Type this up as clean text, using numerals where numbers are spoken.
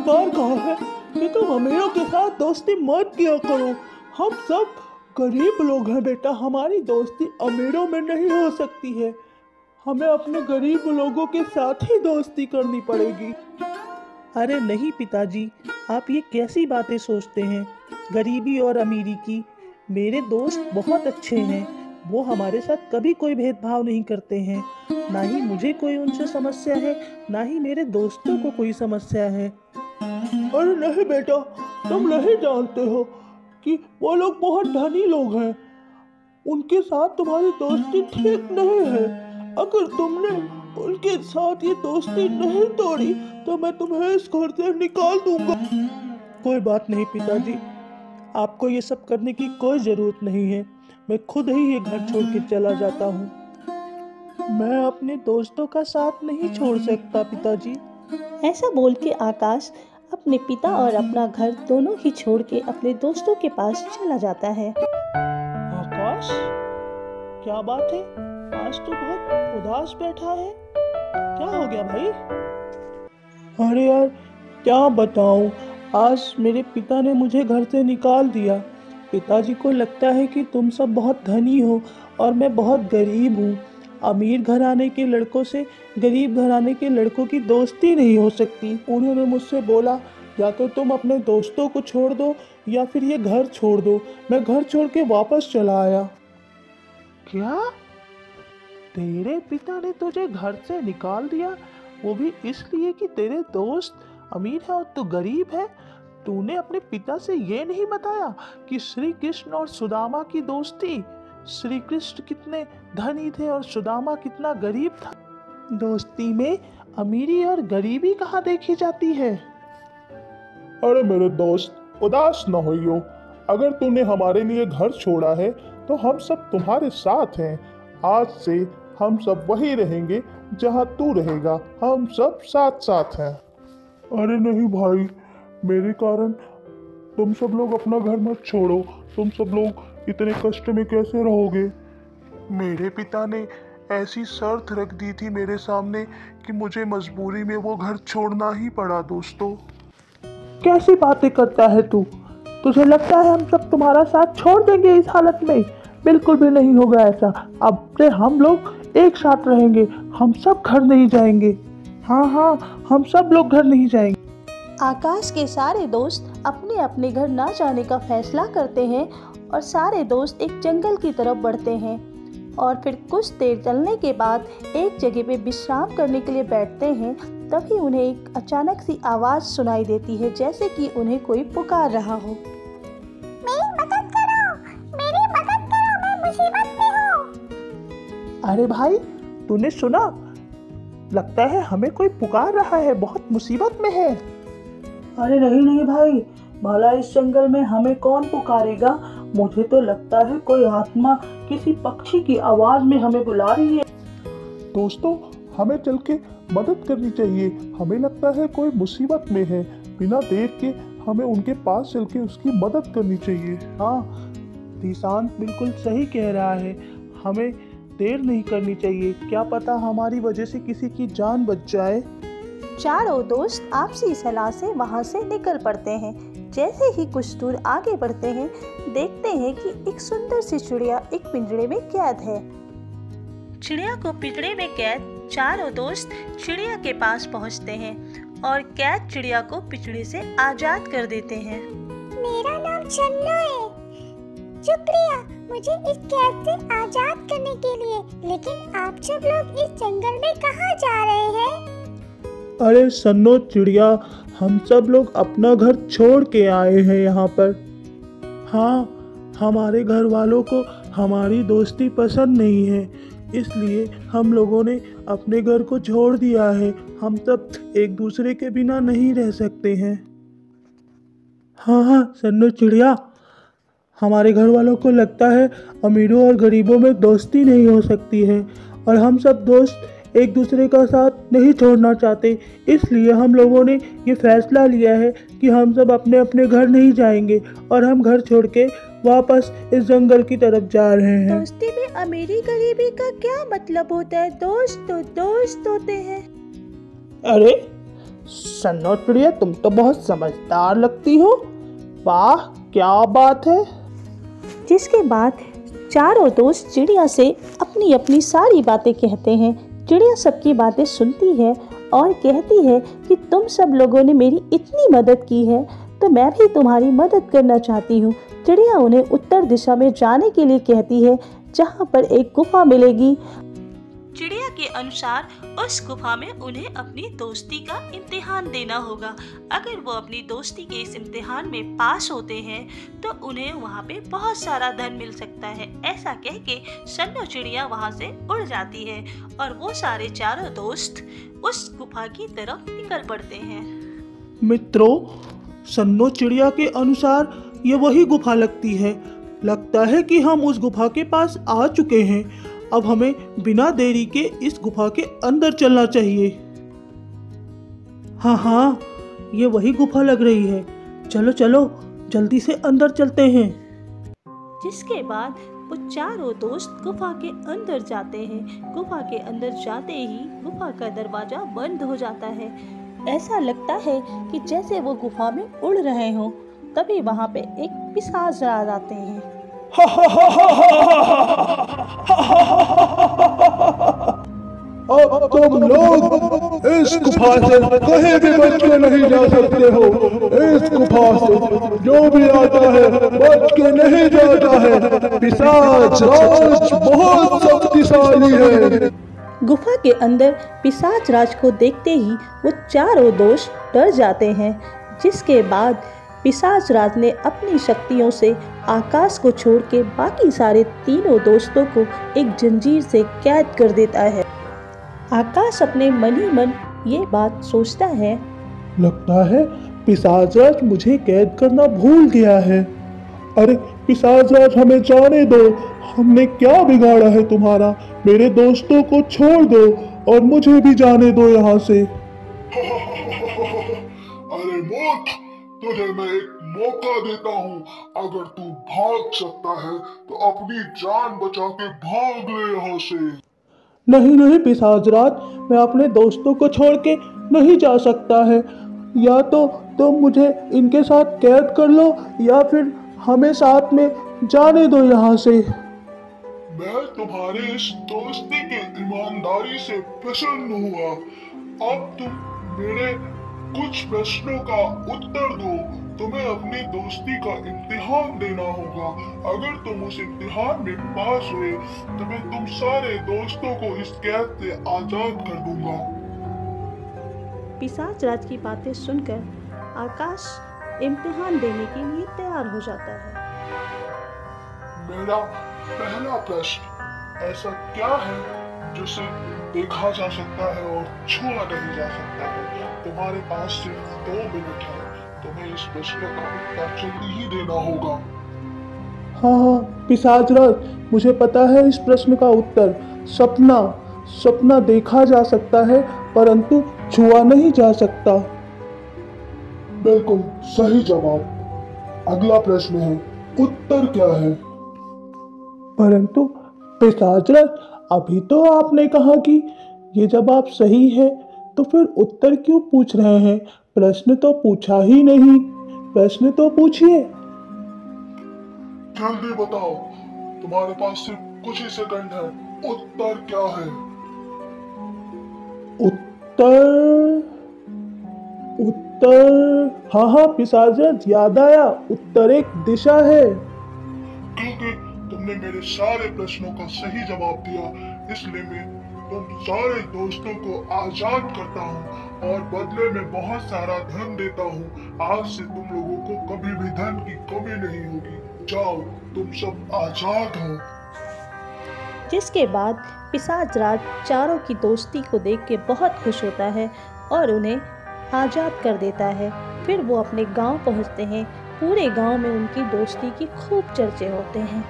बार कहा है कि तुम अमीरों के साथ दोस्ती मत किया करो। हम सब गरीब लोग हैं बेटा, हमारी दोस्ती अमीरों में नहीं हो सकती है। हमें अपने गरीब लोगों के साथ ही दोस्ती करनी पड़ेगी। अरे नहीं पिताजी, आप ये कैसी बातें सोचते हैं गरीबी और अमीरी की। मेरे दोस्त बहुत अच्छे हैं, वो हमारे साथ कभी कोई भेदभाव नहीं करते हैं। ना ही मुझे कोई उनसे समस्या है, ना ही मेरे दोस्तों को कोई समस्या है। अरे नहीं बेटा, तुम नहीं जानते हो कि वो लोग बहुत धनी लोग हैं, उनके साथ तुम्हारी दोस्ती ठीक नहीं है। अगर तुमने उनके साथ ये दोस्ती नहीं तोड़ी तो मैं तुम्हें इस घर से निकाल दूंगा। कोई बात नहीं पिताजी, आपको ये सब करने की कोई ज़रूरत नहीं है। मैं खुद ही ये घर छोड़ के चला जाता हूँ। मैं अपने दोस्तों का साथ नहीं छोड़ सकता पिताजी। ऐसा बोल के आकाश अपने पिता और अपना घर दोनों ही छोड़ के अपने दोस्तों के पास चला जाता है। आकाश, क्या बात है? आज तो बहुत उदास बैठा है, क्या हो गया भाई? अरे यार क्या बताऊं, आज मेरे पिता ने मुझे घर से निकाल दिया। पिताजी को लगता है कि तुम सब बहुत धनी हो और मैं बहुत गरीब हूँ। अमीर घराने के लड़कों से गरीब घराने के लड़कों की दोस्ती नहीं हो सकती। उन्होंने मुझसे बोला या तो तुम अपने दोस्तों को छोड़ दो या फिर ये घर छोड़ दो। मैं घर छोड़ के वापस चला आया। क्या? तेरे पिता ने तुझे घर से निकाल दिया, वो भी इसलिए कि तेरे दोस्त अमीर है और तू गरीब है? तूने अपने पिता से ये नहीं बताया कि श्री कृष्ण और सुदामा की दोस्ती, श्री कृष्ण कितने धनी थे और सुदामा कितना गरीब था। दोस्ती में अमीरी और गरीबी कहाँ देखी जाती है? अरे मेरे दोस्त, उदास न होइयो। अगर तूने हमारे लिए घर छोड़ा है तो हम सब तुम्हारे साथ हैं। आज से हम सब वही रहेंगे जहाँ तू रहेगा। हम सब साथ साथ हैं। अरे नहीं भाई, मेरे कारण तुम सब लोग अपना घर मत छोड़ो। तुम सब लोग इतने कष्ट में कैसे रहोगे? मेरे पिता ने ऐसी शर्त रख दी थी मेरे सामने कि मुझे मजबूरी में वो घर छोड़ना ही पड़ा। दोस्तों, कैसी बातें करता है तू? तुझे लगता है हम सब तुम्हारा साथ छोड़ देंगे इस हालत में? बिल्कुल भी नहीं होगा ऐसा। अब से हम लोग एक साथ रहेंगे, हम सब घर नहीं जाएंगे। हाँ, हम सब लोग घर नहीं जाएंगे। आकाश के सारे दोस्त अपने अपने घर ना जाने का फैसला करते हैं और सारे दोस्त एक जंगल की तरफ बढ़ते हैं और फिर कुछ देर चलने के बाद एक जगह पे विश्राम करने के लिए बैठते हैं। तभी उन्हें एक अचानक सी आवाज़ सुनाई देती है, जैसे कि उन्हें कोई पुकार रहा हो। मेरी मदद करो, मैं मुसीबत में हूँ। अरे भाई, तूने सुना? लगता है हमें कोई पुकार रहा है, बहुत मुसीबत में है। अरे नहीं भाई, भला इस जंगल में हमें कौन पुकारेगा? मुझे तो लगता है कोई आत्मा किसी पक्षी की आवाज में हमें बुला रही है। दोस्तों, हमें चल के मदद करनी चाहिए। हमें लगता है कोई मुसीबत में है। बिना देर के हमें उनके पास चल के उसकी मदद करनी चाहिए। हाँ, दिशांत बिल्कुल सही कह रहा है। हमें देर नहीं करनी चाहिए, क्या पता हमारी वजह से किसी की जान बच जाए। चारों दोस्त आपसी सलाह से वहां से निकल पड़ते हैं। जैसे ही कुछ दूर आगे बढ़ते हैं, देखते हैं कि एक सुंदर सी चिड़िया एक पिंजरे में कैद है। चिड़िया को पिंजरे में कैद चारों दोस्त चिड़िया के पास पहुंचते हैं और कैद चिड़िया को पिंजरे से आजाद कर देते हैं। मेरा नाम चन्नो है। शुक्रिया मुझे इस कैद से आजाद करने के लिए। लेकिन आप सब लोग इस जंगल में कहाँ जा रहे हैं? अरे सन्नो चिड़िया, हम सब लोग अपना घर छोड़ के आए हैं यहाँ पर। हाँ, हमारे घर वालों को हमारी दोस्ती पसंद नहीं है, इसलिए हम लोगों ने अपने घर को छोड़ दिया है। हम सब एक दूसरे के बिना नहीं रह सकते हैं। हाँ सन्नो चिड़िया, हमारे घर वालों को लगता है अमीरों और गरीबों में दोस्ती नहीं हो सकती है और हम सब दोस्त एक दूसरे का साथ नहीं छोड़ना चाहते। इसलिए हम लोगों ने ये फैसला लिया है कि हम सब अपने अपने घर नहीं जाएंगे और हम घर छोड़ के वापस इस जंगल की तरफ जा रहे हैं। दोस्ती में अमीरी गरीबी का क्या मतलब होता है? दोस्त तो दोस्त होते हैं। अरे सन्नो चिड़िया, तुम तो बहुत समझदार लगती हो। वाह, क्या बात है। जिसके बाद चारों दोस्त चिड़िया से अपनी अपनी सारी बातें कहते हैं। चिड़िया सबकी बातें सुनती है और कहती है कि तुम सब लोगों ने मेरी इतनी मदद की है तो मैं भी तुम्हारी मदद करना चाहती हूँ। चिड़िया उन्हें उत्तर दिशा में जाने के लिए कहती है, जहाँ पर एक गुफा मिलेगी। चिड़िया के अनुसार उस गुफा में उन्हें अपनी दोस्ती का इम्तिहान देना होगा। अगर वो अपनी दोस्ती के इस इम्तिहान में पास होते हैं तो उन्हें वहाँ पे बहुत सारा धन मिल सकता है। ऐसा कह के सन्नो चिड़िया वहाँ से उड़ जाती है और वो सारे चारों दोस्त उस गुफा की तरफ निकल पड़ते हैं। मित्रों, सन्नो चिड़िया के अनुसार ये वही गुफा लगती है। लगता है कि हम उस गुफा के पास आ चुके हैं। अब हमें बिना देरी के इस गुफा के अंदर चलना चाहिए। हाँ, ये वही गुफा लग रही है। चलो चलो, जल्दी से अंदर चलते हैं। जिसके बाद वो चारों दोस्त गुफा के अंदर जाते हैं। गुफा के अंदर जाते ही गुफा का दरवाजा बंद हो जाता है। ऐसा लगता है कि जैसे वो गुफा में उड़ रहे हों। तभी वहाँ पे एक पिशाच आ जाते हैं। अब तुम लोग इस गुफा से कहीं भी बच के नहीं जा सकते हो। इस गुफा से जो भी आता है बच के नहीं जाता है। पिशाच राज बहुत शक्तिशाली है। गुफा के अंदर पिशाच राज को देखते ही वो चारों दोस्त डर जाते हैं। जिसके बाद पिशाच राज ने अपनी शक्तियों से आकाश को छोड़ के बाकी सारे तीनों दोस्तों को एक जंजीर से कैद कर देता है। आकाश अपने मन ही मन ये बात सोचता है, लगता है पिशाच राज मुझे कैद करना भूल गया है। अरे पिशाच राज, हमें जाने दो। हमने क्या बिगाड़ा है तुम्हारा? मेरे दोस्तों को छोड़ दो और मुझे भी जाने दो यहाँ से। अरे मूर्ख, तुझे मैं एक मौका देता हूँ। अगर तू भाग सकता है तो अपनी जान बचा के भाग ले यहाँ से। नहीं पिशाच राज, मैं अपने दोस्तों को छोड़ के नहीं जा सकता है। या तो तुम मुझे इनके साथ कैद कर लो या फिर हमें साथ में जाने दो यहाँ से। मैं तुम्हारे इस दोस्ती के ईमानदारी से प्रसन्न हुआ। अब तुम मेरे कुछ प्रश्नों का उत्तर दो। तुम्हें अपनी दोस्ती का इम्तिहान देना होगा। अगर तुम उस इम्तिहान में पास हुए तो मैं तुम सारे दोस्तों को इस कैद से आजाद कर दूंगा। पिशाच राज की बातें सुनकर आकाश इम्तिहान देने के लिए तैयार हो जाता है। मेरा पहला प्रश्न, ऐसा क्या है जिसे देखा जा सकता है और छुआ नहीं जा सकता है? तुम्हारे पास सिर्फ 2 मिनट है। तुम्हें इस प्रश्न का उत्तर जल्दी ही देना होगा। हाँ पिशाच राज, मुझे पता है इस प्रश्न का उत्तर। सपना देखा जा सकता है परंतु छुआ नहीं जा सकता। बिल्कुल सही जवाब। अगला प्रश्न है, उत्तर क्या है? परंतु पिशाच राज, अभी तो आपने कहा कि ये जवाब सही है, तो फिर उत्तर क्यों पूछ रहे हैं? प्रश्न तो पूछा ही नहीं। प्रश्न तो पूछिए। जल्दी बताओ, तुम्हारे पास सिर्फ कुछ ही सेकंड है। उत्तर क्या है? उत्तर हाँ पिशाच राज, याद आया। उत्तर एक दिशा है। क्योंकि तुमने मेरे सारे प्रश्नों का सही जवाब दिया, इसलिए मैं तुम सारे दोस्तों को आजाद करता हूँ और बदले में बहुत सारा धन देता हूँ। आज से तुम लोगों को कभी भी धन की कमी नहीं होगी। जाओ, तुम सब आजाद हो। जिसके बाद पिशाच राज चारों की दोस्ती को देख के बहुत खुश होता है और उन्हें आजाद कर देता है। फिर वो अपने गांव पहुंचते हैं। पूरे गांव में उनकी दोस्ती की खूब चर्चे होते हैं।